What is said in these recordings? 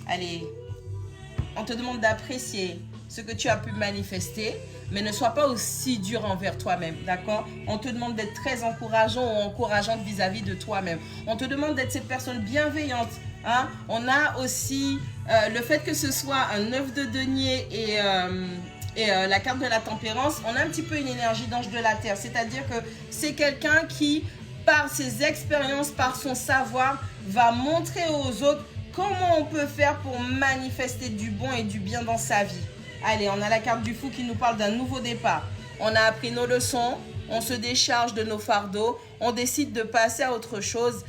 Allez, on te demande d'apprécier ce que tu as pu manifester, mais ne sois pas aussi dur envers toi-même, d'accord? On te demande d'être très encourageant ou encourageante vis-à-vis de toi-même. On te demande d'être cette personne bienveillante. Hein? On a aussi le fait que ce soit un œuf de denier et la carte de la tempérance, on a un petit peu une énergie d'ange de la terre. C'est-à-dire que c'est quelqu'un qui, par ses expériences, par son savoir, va montrer aux autres comment on peut faire pour manifester du bon et du bien dans sa vie. Allez, on a la carte du fou qui nous parle d'un nouveau départ. On a appris nos leçons, on se décharge de nos fardeaux, on décide de passer à autre chose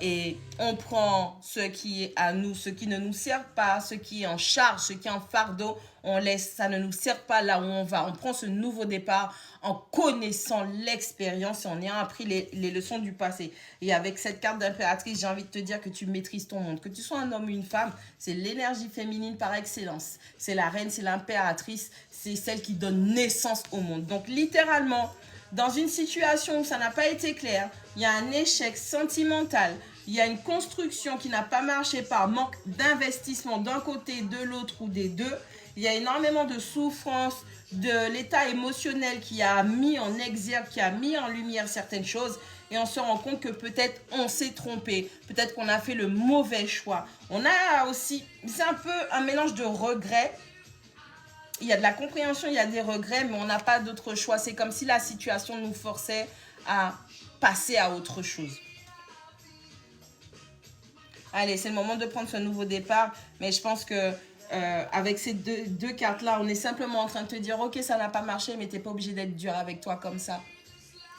et on prend ce qui est à nous, ce qui ne nous sert pas, ce qui est en charge, ce qui est en fardeau, on laisse, ça ne nous sert pas là où on va. On prend ce nouveau départ en connaissant l'expérience et en ayant appris les leçons du passé. Et avec cette carte d'impératrice, j'ai envie de te dire que tu maîtrises ton monde. Que tu sois un homme ou une femme, c'est l'énergie féminine par excellence. C'est la reine, c'est l'impératrice, c'est celle qui donne naissance au monde. Donc littéralement, dans une situation où ça n'a pas été clair, il y a un échec sentimental, il y a une construction qui n'a pas marché par manque d'investissement d'un côté, de l'autre ou des deux. Il y a énormément de souffrance, de l'état émotionnel qui a mis en exergue, qui a mis en lumière certaines choses. Et on se rend compte que peut-être on s'est trompé, peut-être qu'on a fait le mauvais choix. On a aussi, c'est un peu un mélange de regrets. Il y a de la compréhension, il y a des regrets, mais on n'a pas d'autre choix. C'est comme si la situation nous forçait à passer à autre chose. Allez, c'est le moment de prendre ce nouveau départ, mais je pense que avec ces deux cartes-là, on est simplement en train de te dire, ok, ça n'a pas marché, mais tu n'es pas obligé d'être dur avec toi comme ça.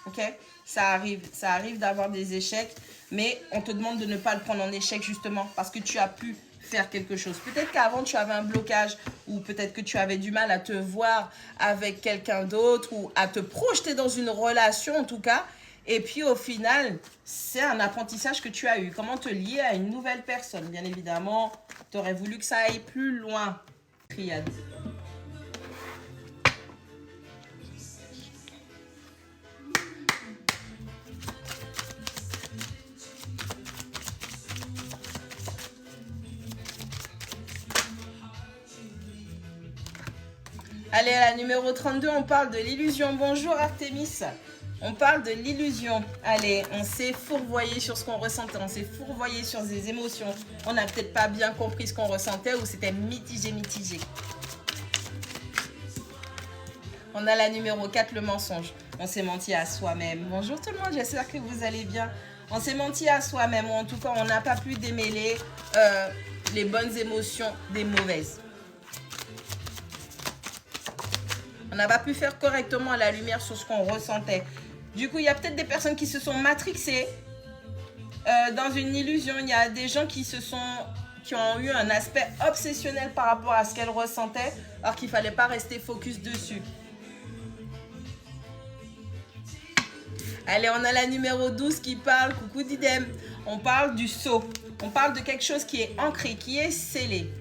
Ok? Ça arrive d'avoir des échecs, mais on te demande de ne pas le prendre en échec justement parce que tu as pu faire quelque chose. Peut-être qu'avant tu avais un blocage ou peut-être que tu avais du mal à te voir avec quelqu'un d'autre ou à te projeter dans une relation en tout cas. Et puis au final, c'est un apprentissage que tu as eu. Comment te lier à une nouvelle personne. Bien évidemment, tu aurais voulu que ça aille plus loin. Triade. Allez, à la numéro 32, on parle de l'illusion. Bonjour Artémis. On parle de l'illusion. Allez, on s'est fourvoyé sur ce qu'on ressentait. On s'est fourvoyé sur des émotions. On n'a peut-être pas bien compris ce qu'on ressentait ou c'était mitigé. On a la numéro 4, le mensonge. On s'est menti à soi-même. Bonjour tout le monde, j'espère que vous allez bien. On s'est menti à soi-même, ou en tout cas, on n'a pas pu démêler les bonnes émotions des mauvaises. On n'a pas pu faire correctement la lumière sur ce qu'on ressentait. Du coup, il y a peut-être des personnes qui se sont matrixées dans une illusion. Il y a des gens qui ont eu un aspect obsessionnel par rapport à ce qu'elles ressentaient, alors qu'il ne fallait pas rester focus dessus. Allez, on a la numéro 12 qui parle, coucou Didem, on parle du sceau. On parle de quelque chose qui est ancré, qui est scellé.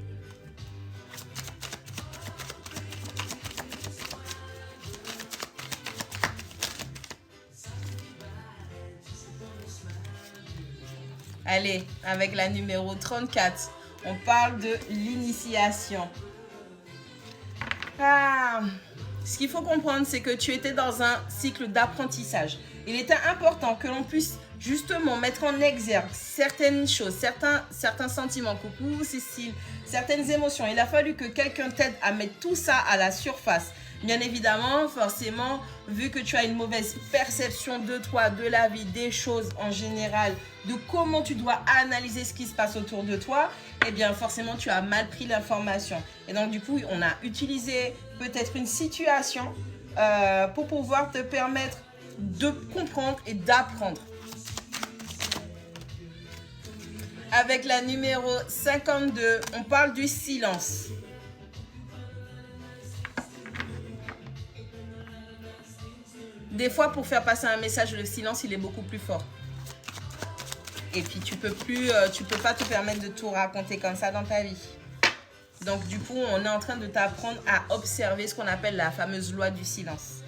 Allez, avec la numéro 34, on parle de l'initiation. Ce qu'il faut comprendre, c'est que tu étais dans un cycle d'apprentissage. Il était important que l'on puisse justement mettre en exergue certaines choses, certains sentiments. Coucou Cécile, certaines émotions. Il a fallu que quelqu'un t'aide à mettre tout ça à la surface. Bien évidemment, forcément, vu que tu as une mauvaise perception de toi, de la vie, des choses en général, de comment tu dois analyser ce qui se passe autour de toi, eh bien forcément tu as mal pris l'information. Et donc du coup, on a utilisé peut-être une situation pour pouvoir te permettre de comprendre et d'apprendre. Avec la numéro 52, on parle du silence. Des fois, pour faire passer un message, le silence, il est beaucoup plus fort. Et puis, tu peux pas te permettre de tout raconter comme ça dans ta vie. Donc, du coup, on est en train de t'apprendre à observer ce qu'on appelle la fameuse loi du silence.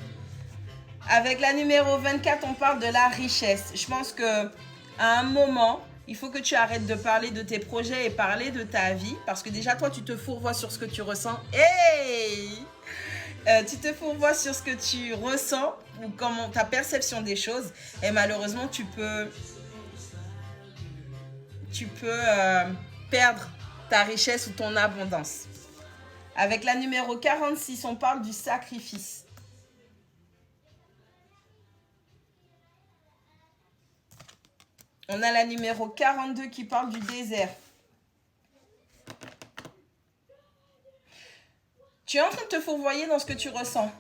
Avec la numéro 24, on parle de la richesse. Je pense que à un moment, Il faut que tu arrêtes de parler de tes projets et parler de ta vie. Parce que déjà, toi, tu te fourvoies sur ce que tu ressens. Hey! Tu te fourvoies sur ce que tu ressens ou comment ta perception des choses. Et malheureusement, tu peux perdre ta richesse ou ton abondance. Avec la numéro 46, on parle du sacrifice. On a la numéro 42 qui parle du désert. Tu es en train de te fourvoyer dans ce que tu ressens.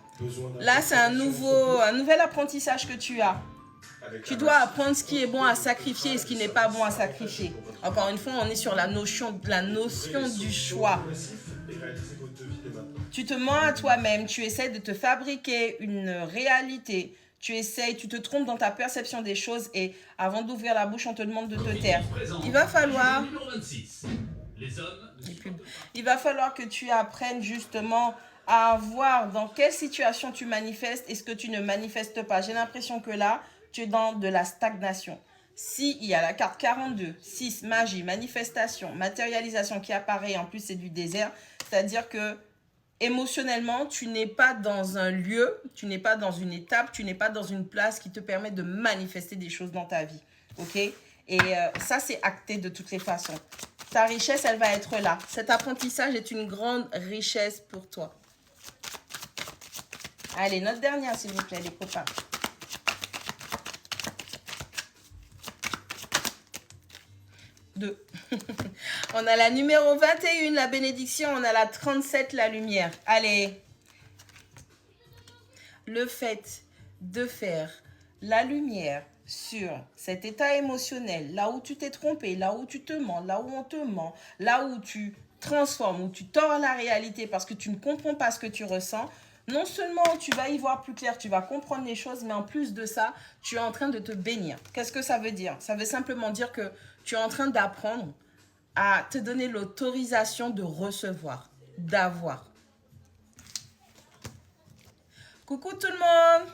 Là, c'est un nouvel apprentissage que tu as. Tu dois apprendre ce qui est bon à sacrifier et ce qui n'est pas bon à sacrifier. Encore une fois, on est sur la notion du choix. Tu te mens à toi-même, tu essaies de te fabriquer une réalité. Tu te trompes dans ta perception des choses et avant d'ouvrir la bouche, on te demande de te taire. Il va falloir que tu apprennes justement à voir dans quelle situation tu manifestes et ce que tu ne manifestes pas. J'ai l'impression que là, tu es dans de la stagnation. Si il y a la carte 42, 6, magie, manifestation, matérialisation qui apparaît, en plus c'est du désert, c'est-à-dire que émotionnellement, tu n'es pas dans un lieu, tu n'es pas dans une étape, tu n'es pas dans une place qui te permet de manifester des choses dans ta vie. Ok? Et ça, c'est acté de toutes les façons. Ta richesse, elle va être là. Cet apprentissage est une grande richesse pour toi. Allez, notre dernière, s'il vous plaît, les copains. On a la numéro 21, la bénédiction. On a la 37, la lumière. Allez. Le fait de faire la lumière sur cet état émotionnel, là où tu t'es trompé, là où tu te mens, là où on te ment, là où tu transformes, où tu tords la réalité parce que tu ne comprends pas ce que tu ressens, non seulement tu vas y voir plus clair, tu vas comprendre les choses, mais en plus de ça, tu es en train de te bénir. Qu'est-ce que ça veut dire? Ça veut simplement dire que tu es en train d'apprendre à te donner l'autorisation de recevoir, d'avoir. Coucou tout le monde!